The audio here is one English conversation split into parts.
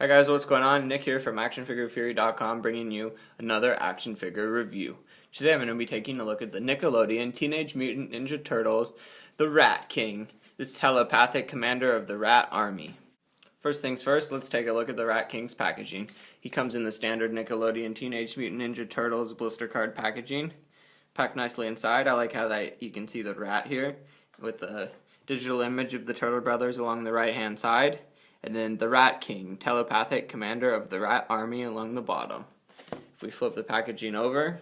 Hi guys, what's going on? Nick here from ActionFigureFury.com bringing you another action figure review. Today I'm going to be taking a look at the Nickelodeon Teenage Mutant Ninja Turtles, the Rat King, this telepathic commander of the Rat Army. First things first, let's take a look at the Rat King's packaging. He comes in the standard Nickelodeon Teenage Mutant Ninja Turtles blister card packaging. Packed nicely inside. I like how you can see the rat here with the digital image of the Turtle Brothers along the right hand side. And then the Rat King, telepathic commander of the Rat Army along the bottom. If we flip the packaging over,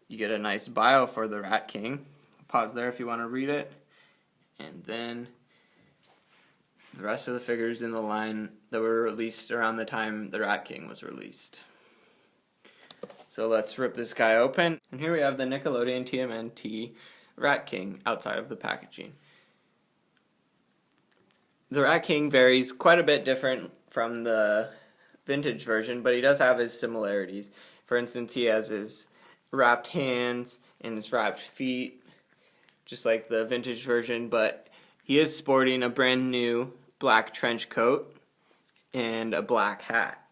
you get a nice bio for the Rat King. Pause there if you want to read it. And then the rest of the figures in the line that were released around the time the Rat King was released. So let's rip this guy open. And here we have the Nickelodeon TMNT Rat King outside of the packaging. The Rat King varies quite a bit different from the vintage version, but he does have his similarities. For instance, he has his wrapped hands and his wrapped feet, just like the vintage version, but he is sporting a brand new black trench coat and a black hat.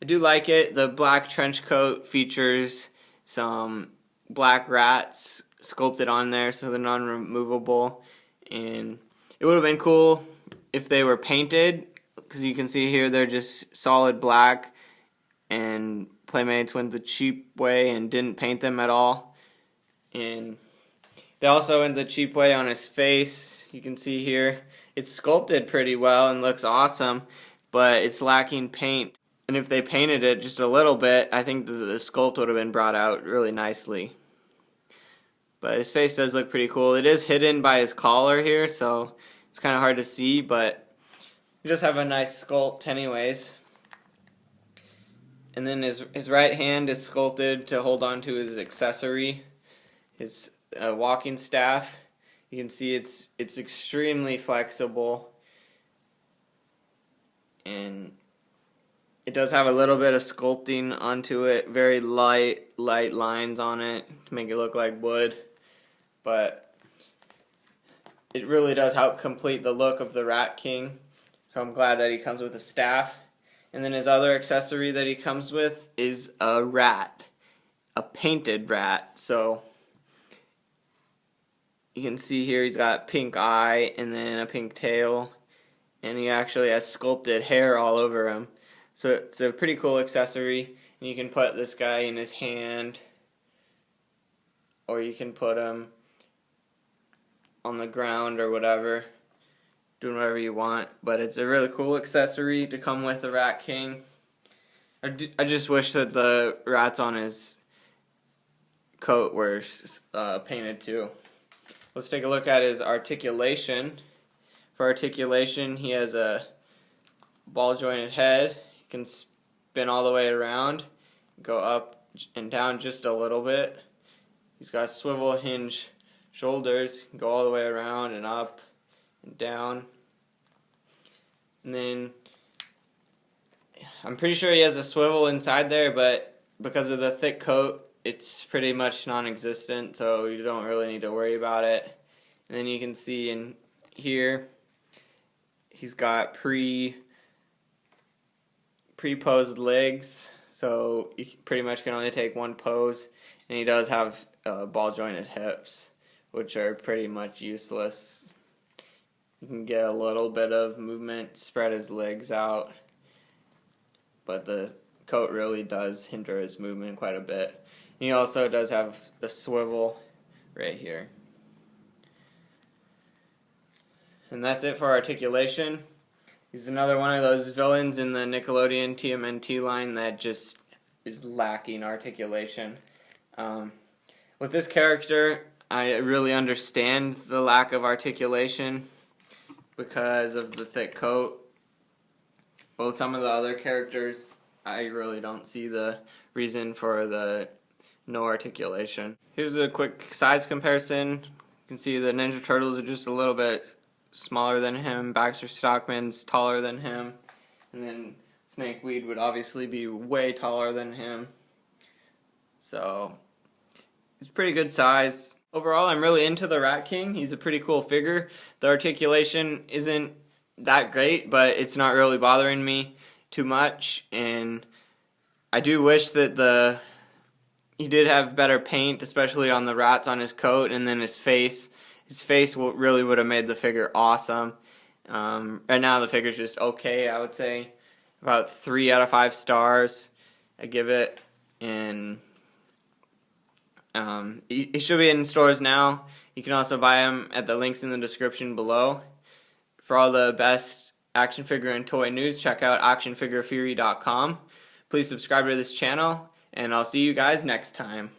I do like it. The black trench coat features some black rats sculpted on there so they're non-removable, and it would have been cool if they were painted, because you can see here they're just solid black, and Playmates went the cheap way and didn't paint them at all. And they also went the cheap way on his face. You can see here it's sculpted pretty well and looks awesome, but it's lacking paint. And if they painted it just a little bit, I think the sculpt would have been brought out really nicely. But his face does look pretty cool. It is hidden by his collar here, so it's kind of hard to see, but he does have a nice sculpt anyways. And then his right hand is sculpted to hold on to his accessory, his walking staff. You can see it's extremely flexible, and it does have a little bit of sculpting onto it, very light lines on it to make it look like wood, but it really does help complete the look of the Rat King, so I'm glad that he comes with a staff. And then his other accessory that he comes with is a rat, a painted rat. So you can see here he's got pink eye and then a pink tail, and he actually has sculpted hair all over him. So it's a pretty cool accessory, and you can put this guy in his hand, or you can put him on the ground or whatever, doing whatever you want. But it's a really cool accessory to come with the Rat King. I just wish that the rats on his coat were painted too. Let's take a look at his articulation. For articulation, he has a ball jointed head. He can spin all the way around, go up and down just a little bit. He's got swivel hinge shoulders, go all the way around and up and down. And then I'm pretty sure he has a swivel inside there, but because of the thick coat, it's pretty much non-existent, so you don't really need to worry about it. And then you can see in here he's got pre-posed legs, so you pretty much can only take one pose, and he does have ball jointed hips, which are pretty much useless. You can get a little bit of movement, spread his legs out, but the coat really does hinder his movement quite a bit. And he also does have the swivel right here. And that's it for articulation. He's another one of those villains in the Nickelodeon TMNT line that just is lacking articulation. With this character, I really understand the lack of articulation because of the thick coat. But with some of the other characters, I really don't see the reason for the no articulation. Here's a quick size comparison. You can see the Ninja Turtles are just a little bit smaller than him. Baxter Stockman's taller than him. And then Snakeweed would obviously be way taller than him. So it's pretty good size. Overall, I'm really into the Rat King. He's a pretty cool figure. The articulation isn't that great, but it's not really bothering me too much. And I do wish that he did have better paint, especially on the rats on his coat, and then his face. His face really would have made the figure awesome. Right now the figure's just okay, I would say. About 3 out of 5 stars I give it. And he should be in stores now. You can also buy them at the links in the description below. For all the best action figure and toy news, check out actionfigurefury.com. Please subscribe to this channel, and I'll see you guys next time.